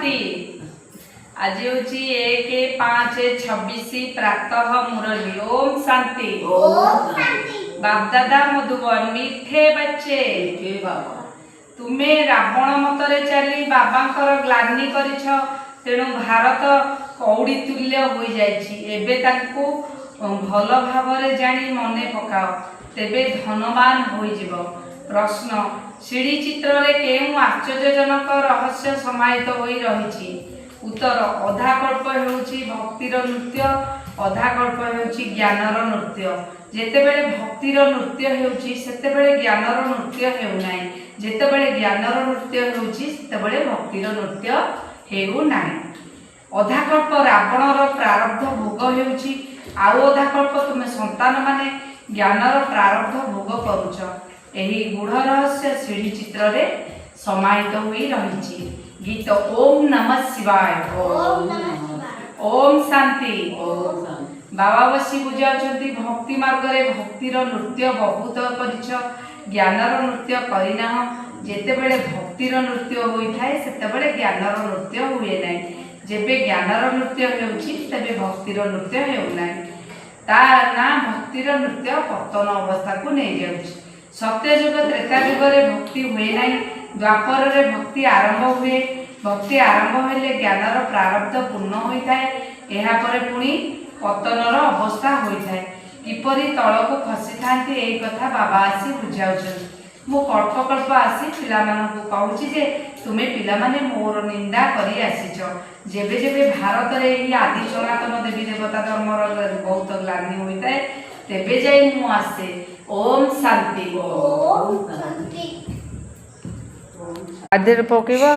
शांति। आज हूँ 1/5/26 प्रातः मुरली। ओम शांति। बाप दादा मधुबन मीठे बच्चे तुम्हें रावण मतरे चली बाबांकर ग्लानि करिछ तेणु भारत कौड़ी तुल्य हो जाइछि। एबे तांको भल भावरे जानी मने पकाओ तेबे धनवान होइजिब। प्रश्न सीढ़ी चित्र रे केउ आश्चर्यजनक रहस्य समाहित होई रहिछि। उत्तर अधा कल्प हेउछि भक्तिर नृत्य अधा कल्प हेउछि ज्ञानर नृत्य। जेतेबेले भक्तिर नृत्य हेउछि सेतेबेले ज्ञानर नृत्य हेउ नाही। जेतेबेले ज्ञानर नृत्य हेउछि सेतेबेले भक्तिर नृत्य हेउ नाही। अधा कल्प रावणर प्रारब्ध भोग हेउछि आउ अधा कल्प तुमे संतान माने ज्ञानर प्रारब्ध भोग करूछ। एही गूढ़ रहस्य सीढ़ी चित्र रे समाहित होई रहिछि। गीत ओम नमः शिवाय। ओम शांति। बाबा बसी बुझाउछंती भक्ति मार्ग रे भक्तिर नृत्य बहुत करिछ ज्ञानर नृत्य करिना। जेतेबेले भक्तिर नृत्य होई थाए सेतेबेले ज्ञानर नृत्य हुए नाही। जेबे ज्ञानर नृत्य हेउछि तेबे भक्तिर नृत्य हेउ नाही। ता ना भक्तिर नृत्य पतन अवस्था को नै जाउछि। सत्ययुग त्रेता युग रे भक्ति हुए नाही। द्वापर रे भक्ति आरंभ हुए। भक्ति आरंभ हेले ज्ञानर प्रारब्ध पूर्ण होई थाए। एहा परे पुणी पतनर अवस्था होई थाए। किपरि तळको खसी थांती एई कथा बाबा आसी बुझाउछन। मु कल्प कल्प आसी पिला मानकु कहूछि जे तुमे पिला माने मोर निंदा करी आसीछ। जेबे जेबे भारत रे एही आदि सनातन देवी देवता धर्मर बहुत ग्लानि होई थाए तेबे जाई मु आसे। ओम शांति। ओम शांति। आधेर पकेबा।